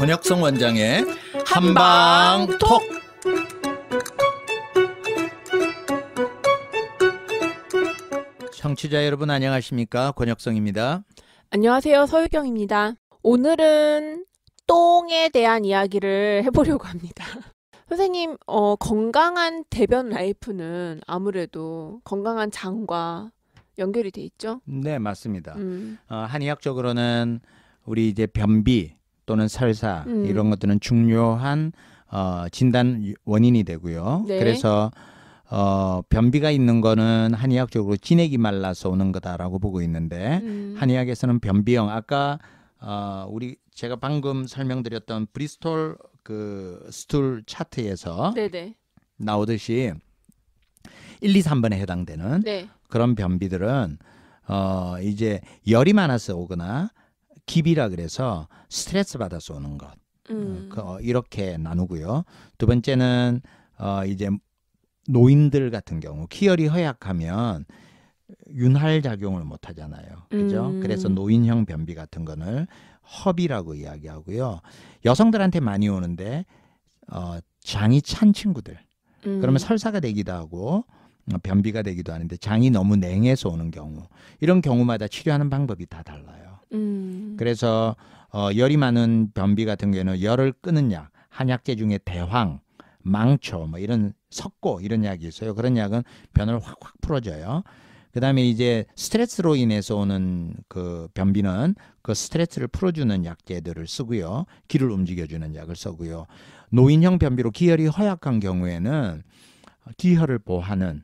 권혁성 원장의 한방톡. 청취자 여러분 안녕하십니까? 권혁성입니다. 안녕하세요. 서유경입니다. 오늘은 똥에 대한 이야기를 해보려고 합니다. 선생님, 건강한 대변 라이프는 아무래도 건강한 장과 연결이 돼 있죠? 네, 맞습니다. 한의학적으로는 우리 이제 변비 또는 설사 이런 것들은 중요한 진단 원인이 되고요. 네. 그래서 변비가 있는 거는 한의학적으로 진액이 말라서 오는 거다라고 보고 있는데 한의학에서는 변비형 아까 제가 방금 설명드렸던 브리스톨 그 스툴 차트에서 네네. 나오듯이 1, 2, 3번에 해당되는 네. 그런 변비들은 이제 열이 많아서 오거나 기비라 그래서 스트레스 받아서 오는 것 이렇게 나누고요. 두 번째는 이제 노인들 같은 경우 기혈이 허약하면 윤활 작용을 못 하잖아요. 그죠? 그래서 노인형 변비 같은 거는 허비라고 이야기하고요. 여성들한테 많이 오는데 장이 찬 친구들 그러면 설사가 되기도 하고 변비가 되기도 하는데 장이 너무 냉해서 오는 경우 이런 경우마다 치료하는 방법이 다 달라요. 그래서 열이 많은 변비 같은 경우에는 열을 끄는 약 한약재 중에 대황, 망초 뭐 이런 석고 이런 약이 있어요. 그런 약은 변을 확 풀어줘요. 그다음에 이제 스트레스로 인해서 오는 그 변비는 그 스트레스를 풀어주는 약재들을 쓰고요. 기를 움직여주는 약을 쓰고요. 노인형 변비로 기혈이 허약한 경우에는 기혈을 보하는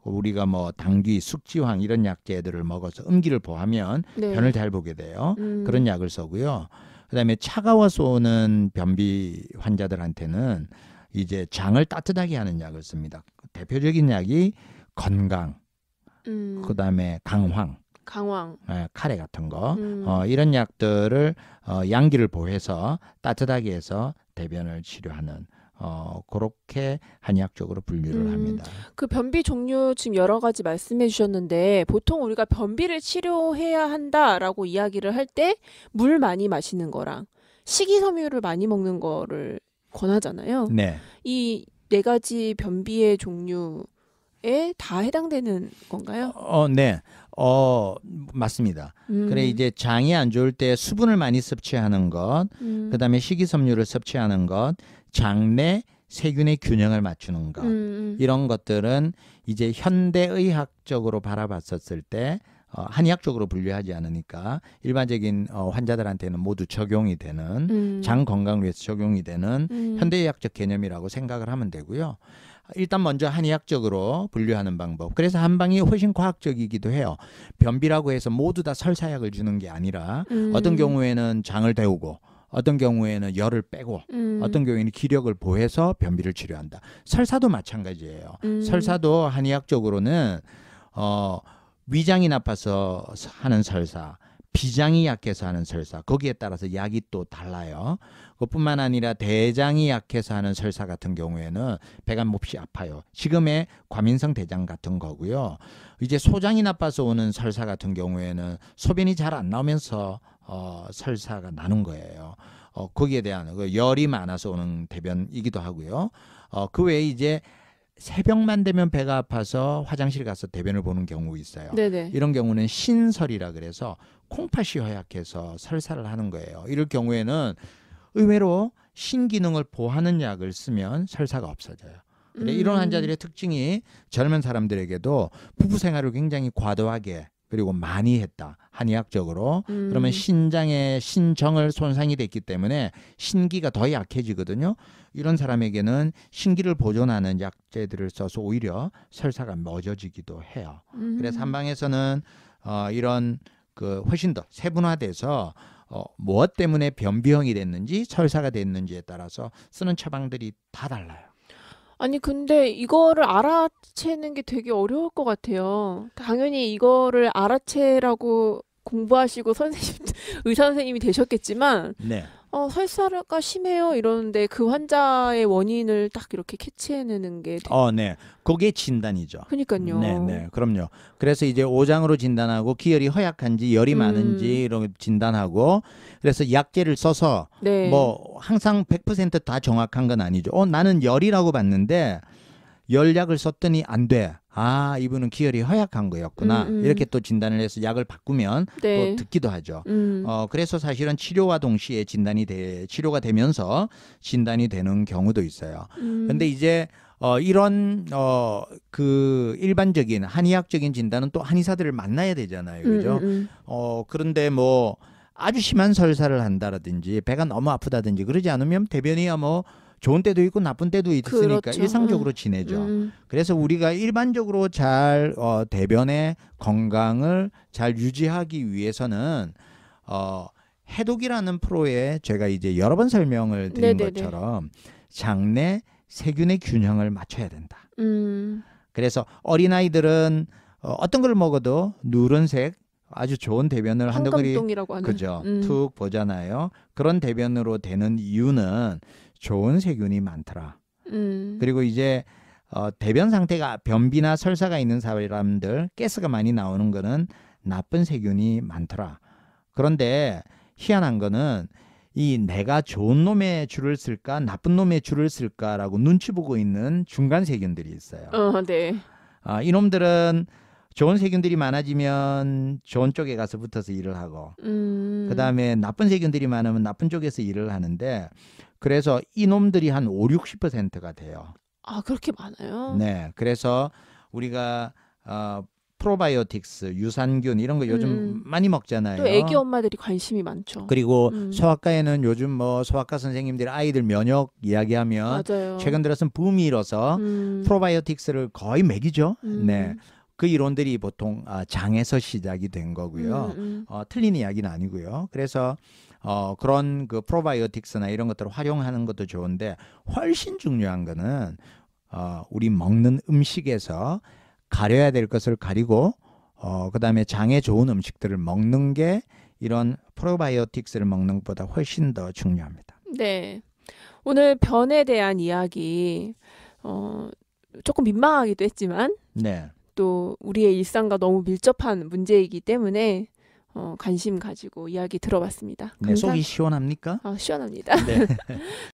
우리가 뭐 당귀, 숙지황 이런 약재들을 먹어서 음기를 보하면 네. 변을 잘 보게 돼요. 그런 약을 쓰고요. 그다음에 차가워서 오는 변비 환자들한테는 이제 장을 따뜻하게 하는 약을 씁니다. 대표적인 약이 건강, 그다음에 강황, 카레 같은 거 이런 약들을 양기를 보해서 따뜻하게 해서 대변을 치료하는 그렇게 한의학적으로 분류를 합니다. 그 변비 종류 지금 여러 가지 말씀해 주셨는데 보통 우리가 변비를 치료해야 한다라고 이야기를 할 때 물 많이 마시는 거랑 식이섬유를 많이 먹는 거를 권하잖아요. 네. 이 네 가지 변비의 종류에 다 해당되는 건가요? 네. 맞습니다. 그래 이제 장이 안 좋을 때 수분을 많이 섭취하는 것, 그다음에 식이섬유를 섭취하는 것, 장내 세균의 균형을 맞추는 것 이런 것들은 이제 현대의학적으로 바라봤었을 때 한의학적으로 분류하지 않으니까 일반적인 환자들한테는 모두 적용이 되는 장 건강을 위해서 적용이 되는 현대의학적 개념이라고 생각을 하면 되고요. 일단 먼저 한의학적으로 분류하는 방법. 그래서 한방이 훨씬 과학적이기도 해요. 변비라고 해서 모두 다 설사약을 주는 게 아니라 어떤 경우에는 장을 데우고 어떤 경우에는 열을 빼고 어떤 경우에는 기력을 보해서 변비를 치료한다. 설사도 마찬가지예요. 설사도 한의학적으로는 위장이 나빠서 하는 설사, 비장이 약해서 하는 설사, 거기에 따라서 약이 또 달라요. 그뿐만 아니라 대장이 약해서 하는 설사 같은 경우에는 배가 몹시 아파요. 지금의 과민성 대장 같은 거고요. 이제 소장이 나빠서 오는 설사 같은 경우에는 소변이 잘 안 나오면서 설사가 나는 거예요. 거기에 대한 열이 많아서 오는 대변이기도 하고요. 그 외에 이제 새벽만 되면 배가 아파서 화장실 가서 대변을 보는 경우 있어요. 네네. 이런 경우는 신설이라 그래서 콩팥이 허약해서 설사를 하는 거예요. 이럴 경우에는 의외로 신기능을 보하는 약을 쓰면 설사가 없어져요. 그래, 이런 환자들의 특징이 젊은 사람들에게도 부부 생활을 굉장히 과도하게 그리고 많이 했다. 한의학적으로. 그러면 신장의 신정을 손상이 됐기 때문에 신기가 더 약해지거든요. 이런 사람에게는 신기를 보존하는 약재들을 써서 오히려 설사가 멎어지기도 해요. 그래서 한방에서는 이런 그 훨씬 더 세분화돼서 무엇 때문에 변비형이 됐는지 설사가 됐는지에 따라서 쓰는 처방들이 다 달라요. 아니 근데 이거를 알아채는 게 되게 어려울 것 같아요. 당연히 이거를 알아채라고 공부하시고 선생님 의사 선생님이 되셨겠지만 네. 설사가 심해요 이러는데 그 환자의 원인을 딱 이렇게 캐치해내는 게 네. 그게 진단이죠. 그러니까요. 네, 그럼요. 그래서 이제 오장으로 진단하고 기혈이 허약한지 열이 많은지 이런 거 진단하고 그래서 약제를 써서 네. 뭐 항상 100% 다 정확한 건 아니죠. 나는 열이라고 봤는데 열약을 썼더니 안 돼. 이분은 기혈이 허약한 거였구나. 이렇게 또 진단을 해서 약을 바꾸면 네. 또 듣기도 하죠. 그래서 사실은 치료와 동시에 치료가 되면서 진단이 되는 경우도 있어요. 근데 이제 이런 그 일반적인 한의학적인 진단은 또 한의사들을 만나야 되잖아요. 그죠? 그런데 뭐 아주 심한 설사를 한다라든지 배가 너무 아프다든지 그러지 않으면 대변이야 뭐 좋은 때도 있고 나쁜 때도 있으니까 그렇죠. 일상적으로 지내죠. 그래서 우리가 일반적으로 잘 대변의 건강을 잘 유지하기 위해서는 해독이라는 프로에 제가 이제 여러 번 설명을 드린 네네네. 것처럼 장내 세균의 균형을 맞춰야 된다. 그래서 어린아이들은 어떤 걸 먹어도 누런색 아주 좋은 대변을 한덩어리 황금똥이라고 하는 그죠. 툭 보잖아요. 그런 대변으로 되는 이유는 좋은 세균이 많더라. 그리고 이제 대변 상태가 변비나 설사가 있는 사람들 가스가 많이 나오는 거는 나쁜 세균이 많더라. 그런데 희한한 거는 이 내가 좋은 놈의 줄을 쓸까 나쁜 놈의 줄을 쓸까라고 눈치 보고 있는 중간 세균들이 있어요. 네. 이놈들은 좋은 세균들이 많아지면 좋은 쪽에 가서 붙어서 일을 하고 그다음에 나쁜 세균들이 많으면 나쁜 쪽에서 일을 하는데 그래서 이놈들이 한 50~60%가 돼요. 그렇게 많아요? 네. 그래서 우리가 프로바이오틱스, 유산균 이런 거 요즘 많이 먹잖아요. 또 애기 엄마들이 관심이 많죠. 그리고 소아과에는 요즘 뭐 소아과 선생님들이 아이들 면역 이야기하면 맞아요. 최근 들어서는 붐이 일어서 프로바이오틱스를 거의 먹이죠. 네. 그 이론들이 보통 장에서 시작이 된 거고요. 틀린 이야기는 아니고요. 그래서 그런 그 프로바이오틱스나 이런 것들을 활용하는 것도 좋은데 훨씬 중요한 거는 우리 먹는 음식에서 가려야 될 것을 가리고 그다음에 장에 좋은 음식들을 먹는 게 이런 프로바이오틱스를 먹는 것보다 훨씬 더 중요합니다. 네. 오늘 변에 대한 이야기 조금 민망하기도 했지만 네. 또 우리의 일상과 너무 밀접한 문제이기 때문에 관심 가지고 이야기 들어봤습니다. 네, 속이 시원합니까? 시원합니다. 네.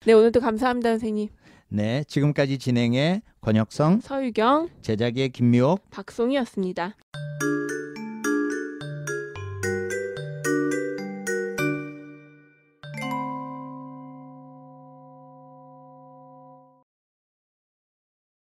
네, 오늘도 감사합니다, 선생님. 네, 지금까지 진행의 권혁성, 서유경, 제작의 김미옥, 박송이었습니다.